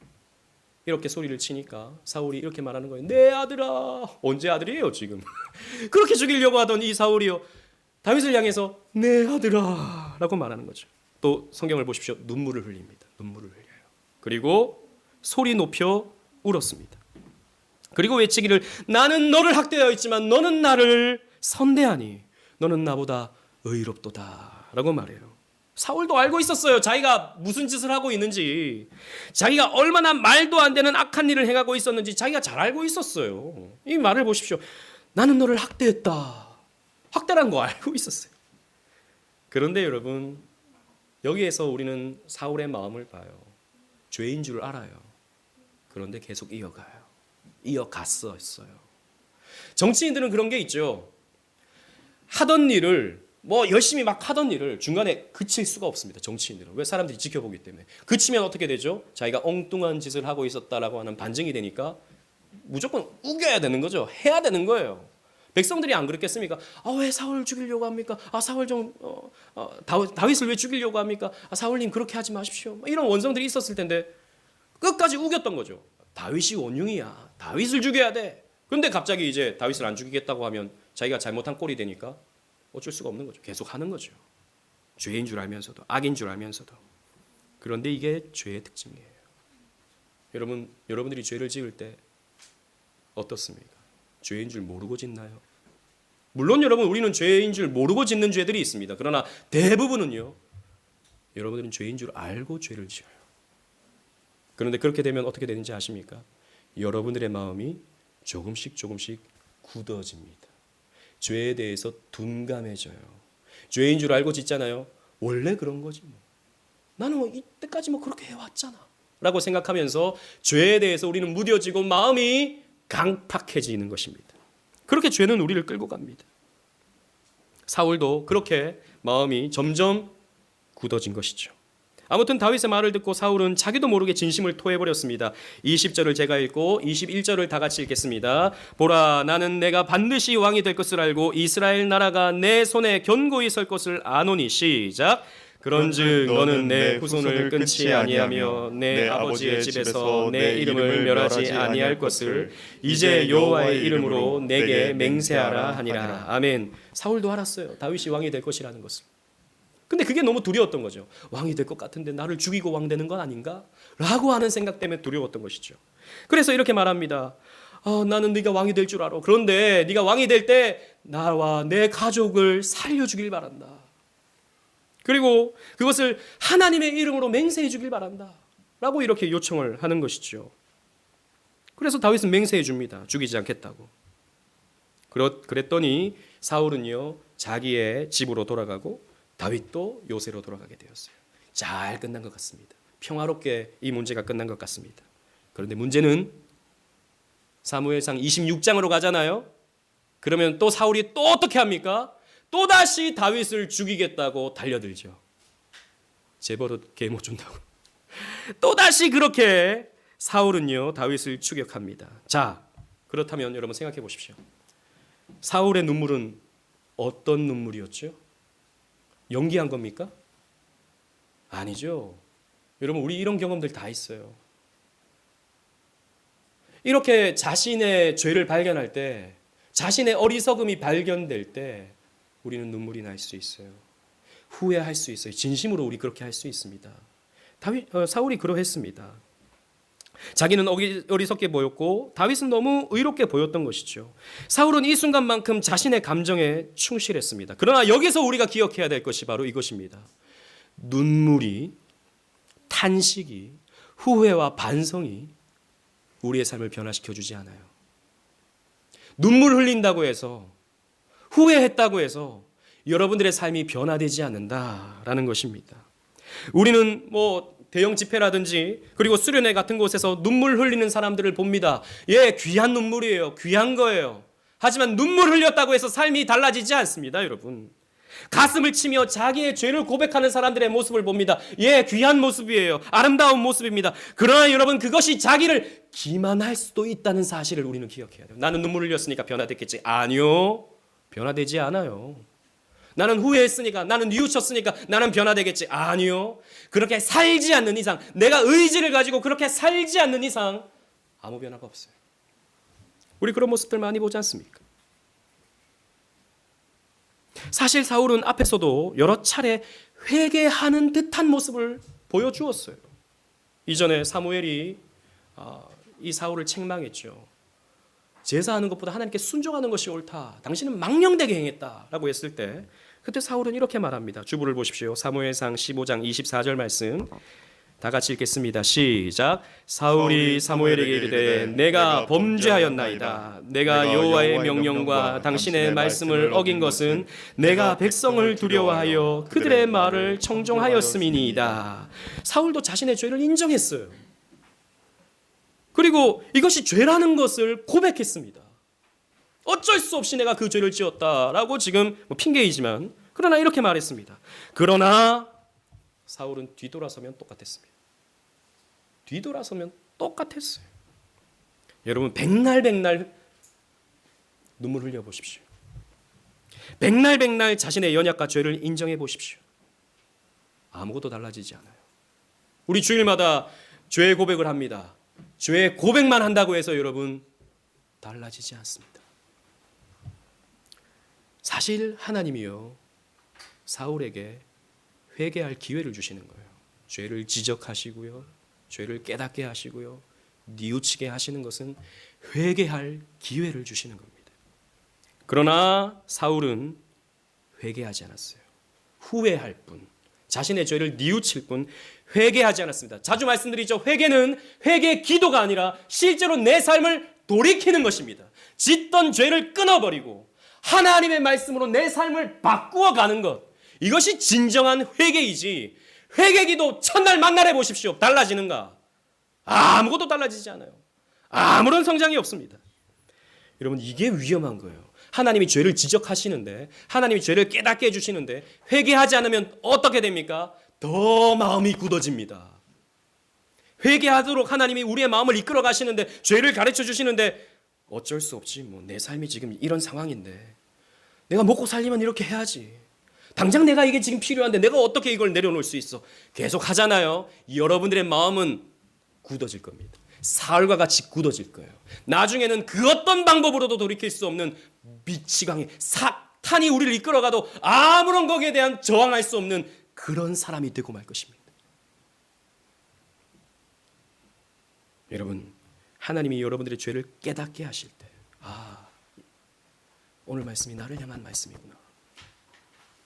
이렇게 소리를 치니까 사울이 이렇게 말하는 거예요. 내 아들아. 언제 아들이에요 지금? 그렇게 죽이려고 하던 이 사울이요, 다윗을 향해서 내 아들아 라고 말하는 거죠. 또 성경을 보십시오. 눈물을 흘립니다. 눈물을 흘려요. 그리고 소리 높여 울었습니다. 그리고 외치기를 나는 너를 학대하여 있지만 너는 나를 선대하니 너는 나보다 의롭도다 라고 말해요. 사울도 알고 있었어요. 자기가 무슨 짓을 하고 있는지, 자기가 얼마나 말도 안 되는 악한 일을 행하고 있었는지 자기가 잘 알고 있었어요. 이 말을 보십시오. 나는 너를 학대했다. 학대란 거 알고 있었어요. 그런데 여러분, 여기에서 우리는 사울의 마음을 봐요. 죄인 줄 알아요. 그런데 계속 이어가요. 이어갔었어요. 정치인들은 그런 게 있죠. 하던 일을 열심히 막 하던 일을 중간에 그칠 수가 없습니다. 정치인들은. 왜? 사람들이 지켜보기 때문에. 그치면 어떻게 되죠? 자기가 엉뚱한 짓을 하고 있었다라고 하는 반증이 되니까 무조건 우겨야 되는 거죠. 해야 되는 거예요. 백성들이 안 그랬겠습니까? 왜 사울 죽이려고 합니까? 사울 좀 다윗을 왜 죽이려고 합니까? 사울님 그렇게 하지 마십시오. 이런 원성들이 있었을 텐데 끝까지 우겼던 거죠. 다윗이 원흉이야. 다윗을 죽여야 돼. 그런데 갑자기 이제 다윗을 안 죽이겠다고 하면 자기가 잘못한 꼴이 되니까 어쩔 수가 없는 거죠. 계속 하는 거죠. 죄인 줄 알면서도, 악인 줄 알면서도. 그런데 이게 죄의 특징이에요. 여러분들이 죄를 지을 때 어떻습니까? 죄인 줄 모르고 짓나요? 물론 여러분, 우리는 죄인 줄 모르고 짓는 죄들이 있습니다. 그러나 대부분은요, 여러분들은 죄인 줄 알고 죄를 지어요. 그런데 그렇게 되면 어떻게 되는지 아십니까? 여러분들의 마음이 조금씩 굳어집니다. 죄에 대해서 둔감해져요. 죄인 줄 알고 짓잖아요. 원래 그런 거지 뭐. 나는 이때까지 그렇게 해왔잖아 라고 생각하면서 죄에 대해서 우리는 무뎌지고 마음이 강팍해지는 것입니다. 그렇게 죄는 우리를 끌고 갑니다. 사울도 그렇게 마음이 점점 굳어진 것이죠. 아무튼 다윗의 말을 듣고 사울은 자기도 모르게 진심을 토해버렸습니다. 20절을 제가 읽고 21절을 다 같이 읽겠습니다. 보라, 나는 내가 반드시 왕이 될 것을 알고 이스라엘 나라가 내 손에 견고히 설 것을 아노니. 시작. 그런즉 너는 내 후손을 끊지 아니하며 내 아버지의 집에서 내 이름을 멸하지 아니할 것을 이제 여호와의 이름으로 내게 맹세하라 하니라. 아멘. 사울도 알았어요. 다윗이 왕이 될 것이라는 것을. 근데 그게 너무 두려웠던 거죠. 왕이 될 것 같은데 나를 죽이고 왕 되는 건 아닌가? 라고 하는 생각 때문에 두려웠던 것이죠. 그래서 이렇게 말합니다. 나는 네가 왕이 될 줄 알아. 그런데 네가 왕이 될 때 나와 내 가족을 살려주길 바란다. 그리고 그것을 하나님의 이름으로 맹세해 주길 바란다. 라고 이렇게 요청을 하는 것이죠. 그래서 다윗은 맹세해 줍니다. 죽이지 않겠다고. 그랬더니 사울은요, 자기의 집으로 돌아가고 다윗도 요새로 돌아가게 되었어요. 잘 끝난 것 같습니다. 평화롭게 이 문제가 끝난 것 같습니다. 그런데 문제는 사무엘상 26장으로 가잖아요. 그러면 또 사울이 또 어떻게 합니까? 또다시 다윗을 죽이겠다고 달려들죠. 제 버릇 개 못 준다고. 또다시 그렇게 사울은요, 다윗을 추격합니다. 자, 그렇다면 여러분 생각해 보십시오. 사울의 눈물은 어떤 눈물이었죠? 연기한 겁니까? 아니죠. 여러분, 우리 이런 경험들 다 있어요. 이렇게 자신의 죄를 발견할 때, 자신의 어리석음이 발견될 때 우리는 눈물이 날 수 있어요. 후회할 수 있어요. 진심으로 우리 그렇게 할 수 있습니다. 사울이 그러했습니다. 자기는 어리석게 보였고 다윗은 너무 의롭게 보였던 것이죠. 사울은 이 순간만큼 자신의 감정에 충실했습니다. 그러나 여기서 우리가 기억해야 될 것이 바로 이것입니다. 눈물이, 탄식이, 후회와 반성이 우리의 삶을 변화시켜 주지 않아요. 눈물 흘린다고 해서, 후회했다고 해서 여러분들의 삶이 변화되지 않는다라는 것입니다. 우리는 대형 집회라든지 그리고 수련회 같은 곳에서 눈물 흘리는 사람들을 봅니다. 예, 귀한 눈물이에요. 귀한 거예요. 하지만 눈물 흘렸다고 해서 삶이 달라지지 않습니다, 여러분. 가슴을 치며 자기의 죄를 고백하는 사람들의 모습을 봅니다. 예, 귀한 모습이에요. 아름다운 모습입니다. 그러나 여러분, 그것이 자기를 기만할 수도 있다는 사실을 우리는 기억해야 돼요. 나는 눈물 흘렸으니까 변화됐겠지. 아니요. 변화되지 않아요. 나는 후회했으니까, 나는 뉘우쳤으니까 나는 변화되겠지. 아니요. 그렇게 살지 않는 이상, 내가 의지를 가지고 그렇게 살지 않는 이상 아무 변화가 없어요. 우리 그런 모습들 많이 보지 않습니까? 사실 사울은 앞에서도 여러 차례 회개하는 듯한 모습을 보여주었어요. 이전에 사무엘이 이 사울을 책망했죠. 제사하는 것보다 하나님께 순종하는 것이 옳다. 당신은 망령되게 행했다라고 했을 때 그때 사울은 이렇게 말합니다. 주부를 보십시오. 사무엘상 15장 24절 말씀 다 같이 읽겠습니다. 시작. 사울이 사무엘에게 이르되 내가 범죄하였나이다. 내가 여호와의 명령과 당신의 말씀을 어긴 것은 내가 백성을 두려워하여 그들의 말을 청종하였음이니이다. 사울도 자신의 죄를 인정했어요. 그리고 이것이 죄라는 것을 고백했습니다. 어쩔 수 없이 내가 그 죄를 지었다라고 지금 핑계이지만 그러나 이렇게 말했습니다. 그러나 사울은 뒤돌아서면 똑같았습니다. 뒤돌아서면 똑같았어요. 여러분, 백날 눈물 흘려 보십시오. 백날 자신의 연약과 죄를 인정해 보십시오. 아무것도 달라지지 않아요. 우리 주일마다 죄 고백을 합니다. 죄 고백만 한다고 해서 여러분 달라지지 않습니다. 사실 하나님이요, 사울에게 회개할 기회를 주시는 거예요. 죄를 지적하시고요, 죄를 깨닫게 하시고요, 뉘우치게 하시는 것은 회개할 기회를 주시는 겁니다. 그러나 사울은 회개하지 않았어요. 후회할 뿐, 자신의 죄를 뉘우칠 뿐 회개하지 않았습니다. 자주 말씀드리죠. 회개는 회개 기도가 아니라 실제로 내 삶을 돌이키는 것입니다. 짓던 죄를 끊어버리고 하나님의 말씀으로 내 삶을 바꾸어 가는 것, 이것이 진정한 회개이지, 회개기도 첫날 만날해 보십시오. 달라지는가? 아무것도 달라지지 않아요. 아무런 성장이 없습니다. 여러분, 이게 위험한 거예요. 하나님이 죄를 지적하시는데, 하나님이 죄를 깨닫게 해주시는데 회개하지 않으면 어떻게 됩니까? 더 마음이 굳어집니다. 회개하도록 하나님이 우리의 마음을 이끌어 가시는데, 죄를 가르쳐 주시는데 어쩔 수 없지, 내 삶이 지금 이런 상황인데 내가 먹고 살려면 이렇게 해야지, 당장 내가 이게 지금 필요한데 내가 어떻게 이걸 내려놓을 수 있어, 계속 하잖아요. 여러분들의 마음은 굳어질 겁니다. 사울과 같이 굳어질 거예요. 나중에는 그 어떤 방법으로도 돌이킬 수 없는 미치광이, 사탄이 우리를 이끌어가도 아무런 거기에 대한 저항할 수 없는 그런 사람이 되고 말 것입니다. 여러분, 하나님이 여러분들의 죄를 깨닫게 하실 때, 오늘 말씀이 나를 향한 말씀이구나,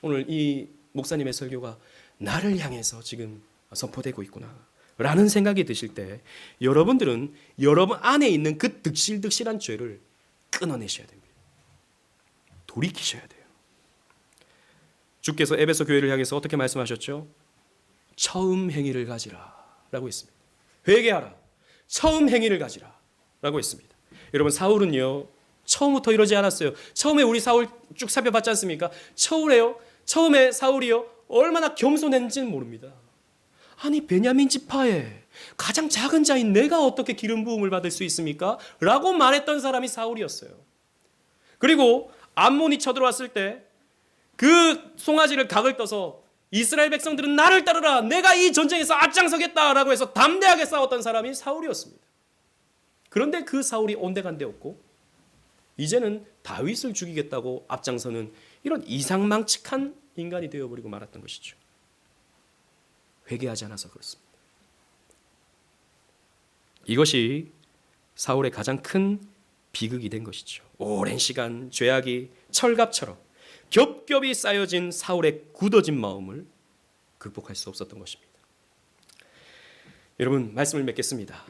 오늘 이 목사님의 설교가 나를 향해서 지금 선포되고 있구나 라는 생각이 드실 때, 여러분들은 여러분 안에 있는 그 득실득실한 죄를 끊어내셔야 됩니다. 돌이키셔야 돼요. 주께서 에베소 교회를 향해서 어떻게 말씀하셨죠? 처음 행위를 가지라 라고 했습니다. 회개하라, 처음 행위를 가지라 라고 했습니다. 여러분, 사울은요, 처음부터 이러지 않았어요. 처음에 우리 사울 쭉 살펴봤지 않습니까? 처음에 사울이요, 얼마나 겸손했는지는 모릅니다. 아니, 베냐민 지파에 가장 작은 자인 내가 어떻게 기름 부음을 받을 수 있습니까? 라고 말했던 사람이 사울이었어요. 그리고 암몬이 쳐들어왔을 때 그 송아지를 각을 떠서 이스라엘 백성들은 나를 따르라, 내가 이 전쟁에서 앞장서겠다라고 해서 담대하게 싸웠던 사람이 사울이었습니다. 그런데 그 사울이 온데간데 없고 이제는 다윗을 죽이겠다고 앞장서는 이런 이상망측한 인간이 되어버리고 말았던 것이죠. 회개하지 않아서 그렇습니다. 이것이 사울의 가장 큰 비극이 된 것이죠. 오랜 시간 죄악이 철갑처럼 겹겹이 쌓여진 사울의 굳어진 마음을 극복할 수 없었던 것입니다. 여러분, 말씀을 맺겠습니다.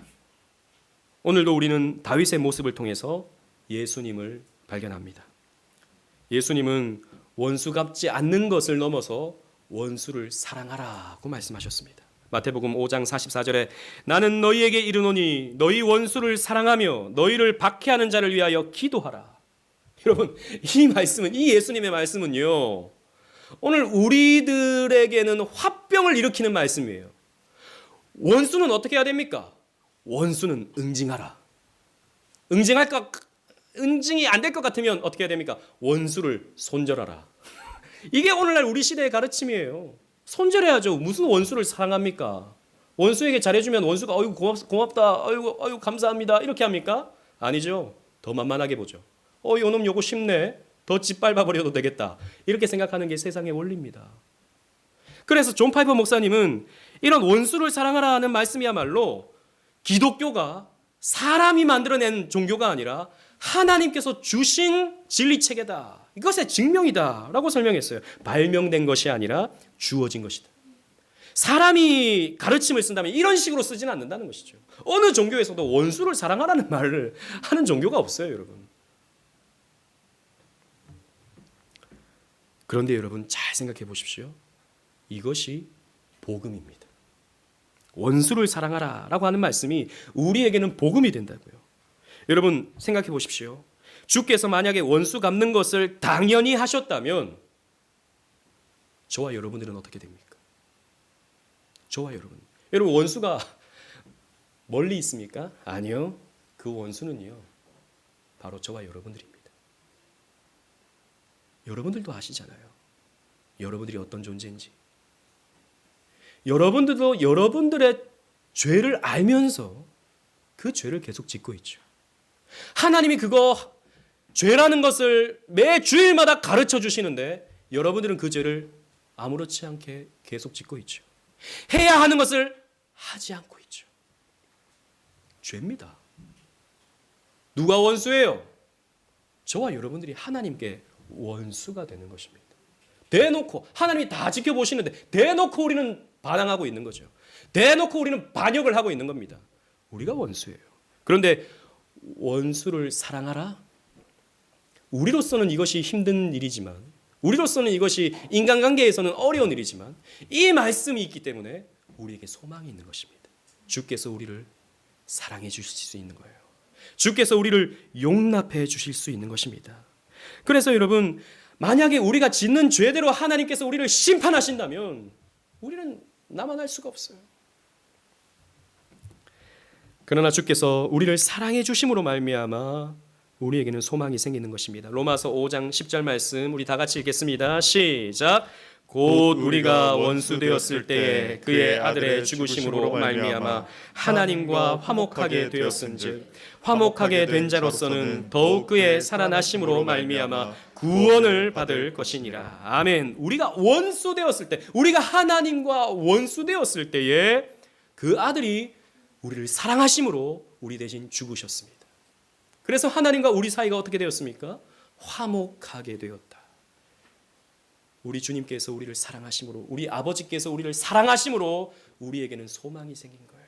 오늘도 우리는 다윗의 모습을 통해서 예수님을 발견합니다. 예수님은 원수 갚지 않는 것을 넘어서 원수를 사랑하라고 말씀하셨습니다. 마태복음 5장 44절에 나는 너희에게 이르노니 너희 원수를 사랑하며 너희를 박해하는 자를 위하여 기도하라. 여러분, 이 말씀은, 이 예수님의 말씀은요, 오늘 우리들에게는 화병을 일으키는 말씀이에요. 원수는 어떻게 해야 됩니까? 원수는 응징하라. 응징이 안 될 것 같으면 어떻게 해야 됩니까? 원수를 손절하라. 이게 오늘날 우리 시대의 가르침이에요. 손절해야죠. 무슨 원수를 사랑합니까? 원수에게 잘해주면 원수가 어이구 고맙다, 어이구 감사합니다 이렇게 합니까? 아니죠. 더 만만하게 보죠. 요놈 요거 쉽네, 더 짓밟아버려도 되겠다, 이렇게 생각하는 게 세상의 원리입니다. 그래서 존 파이퍼 목사님은 이런 원수를 사랑하라는 말씀이야말로 기독교가 사람이 만들어낸 종교가 아니라 하나님께서 주신 진리체계다, 이것의 증명이다 라고 설명했어요. 발명된 것이 아니라 주어진 것이다. 사람이 가르침을 쓴다면 이런 식으로 쓰지는 않는다는 것이죠. 어느 종교에서도 원수를 사랑하라는 말을 하는 종교가 없어요, 여러분. 그런데 여러분, 잘 생각해 보십시오. 이것이 복음입니다. 원수를 사랑하라 라고 하는 말씀이 우리에게는 복음이 된다고요. 여러분, 생각해 보십시오. 주께서 만약에 원수 갚는 것을 당연히 하셨다면 저와 여러분들은 어떻게 됩니까? 저와 여러분, 원수가 멀리 있습니까? 아니요. 그 원수는요, 바로 저와 여러분들입니다. 여러분들도 아시잖아요. 여러분들이 어떤 존재인지. 여러분들도 여러분들의 죄를 알면서 그 죄를 계속 짓고 있죠. 하나님이 그거 죄라는 것을 매 주일마다 가르쳐 주시는데 여러분들은 그 죄를 아무렇지 않게 계속 짓고 있죠. 해야 하는 것을 하지 않고 있죠. 죄입니다. 누가 원수예요? 저와 여러분들이 하나님께 원수가 되는 것입니다. 대놓고 하나님이 다 지켜보시는데 대놓고 우리는 반항하고 있는 거죠. 대놓고 우리는 반역을 하고 있는 겁니다. 우리가 원수예요. 그런데 원수를 사랑하라? 우리로서는 이것이 힘든 일이지만, 우리로서는 이것이 인간관계에서는 어려운 일이지만 이 말씀이 있기 때문에 우리에게 소망이 있는 것입니다. 주께서 우리를 사랑해 주실 수 있는 거예요. 주께서 우리를 용납해 주실 수 있는 것입니다. 그래서 여러분, 만약에 우리가 짓는 죄대로 하나님께서 우리를 심판하신다면 우리는 나만 할 수가 없어요. 그러나 주께서 우리를 사랑해 주심으로 말미암아 우리에게는 소망이 생기는 것입니다. 로마서 5장 10절 말씀 우리 다 같이 읽겠습니다. 시작. 곧 우리가 원수 되었을 때에 그의 아들의 죽으심으로 말미암아 하나님과 화목하게 되었은즉 화목하게 된 자로서는 더욱 그의 살아나심으로 말미암아 구원을 받을 것이니라. 아멘. 우리가 원수 되었을 때, 우리가 하나님과 원수 되었을 때에 그 아들이 우리를 사랑하심으로 우리 대신 죽으셨습니다. 그래서 하나님과 우리 사이가 어떻게 되었습니까? 화목하게 되었다. 우리 주님께서 우리를 사랑하심으로, 우리 아버지께서 우리를 사랑하심으로 우리에게는 소망이 생긴 거예요.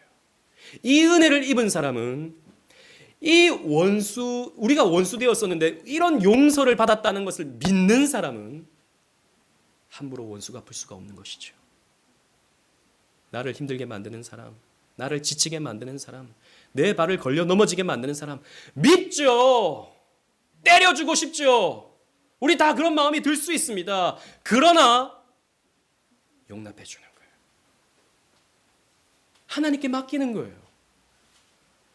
이 은혜를 입은 사람은 이 원수, 우리가 원수 되었었는데 이런 용서를 받았다는 것을 믿는 사람은 함부로 원수 갚을 수가 없는 것이죠. 나를 힘들게 만드는 사람, 나를 지치게 만드는 사람, 내 발을 걸려 넘어지게 만드는 사람 밉죠. 때려주고 싶죠. 우리 다 그런 마음이 들 수 있습니다. 그러나 용납해 주는 거예요. 하나님께 맡기는 거예요.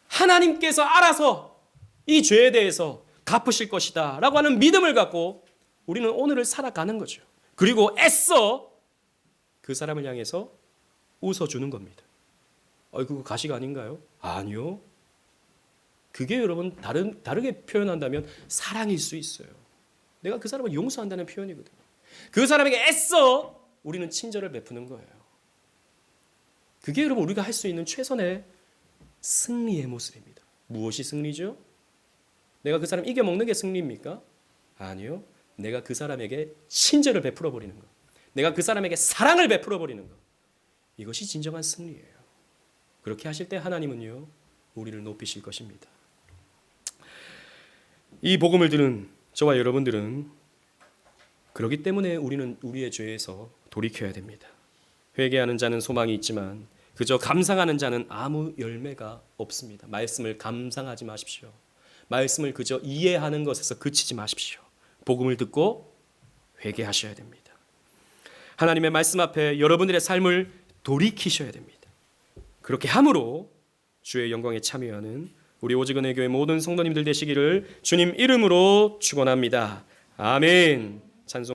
하나님께서 알아서 이 죄에 대해서 갚으실 것이다 라고 하는 믿음을 갖고 우리는 오늘을 살아가는 거죠. 그리고 애써 그 사람을 향해서 웃어주는 겁니다. 그거 가식 아닌가요? 아니요. 그게 여러분 다르게 표현한다면 사랑일 수 있어요. 내가 그 사람을 용서한다는 표현이거든요. 그 사람에게 애써 우리는 친절을 베푸는 거예요. 그게 여러분 우리가 할 수 있는 최선의 승리의 모습입니다. 무엇이 승리죠? 내가 그 사람 이겨먹는 게 승리입니까? 아니요. 내가 그 사람에게 친절을 베풀어 버리는 것. 내가 그 사람에게 사랑을 베풀어 버리는 것. 이것이 진정한 승리예요. 그렇게 하실 때 하나님은요, 우리를 높이실 것입니다. 이 복음을 들은 저와 여러분들은 그렇기 때문에 우리는 우리의 죄에서 돌이켜야 됩니다. 회개하는 자는 소망이 있지만 그저 감상하는 자는 아무 열매가 없습니다. 말씀을 감상하지 마십시오. 말씀을 그저 이해하는 것에서 그치지 마십시오. 복음을 듣고 회개하셔야 됩니다. 하나님의 말씀 앞에 여러분들의 삶을 돌이키셔야 됩니다. 그렇게 함으로 주의 영광에 참여하는 우리 오직은혜 교회 모든 성도님들 되시기를 주님 이름으로 축원합니다. 아멘. 찬송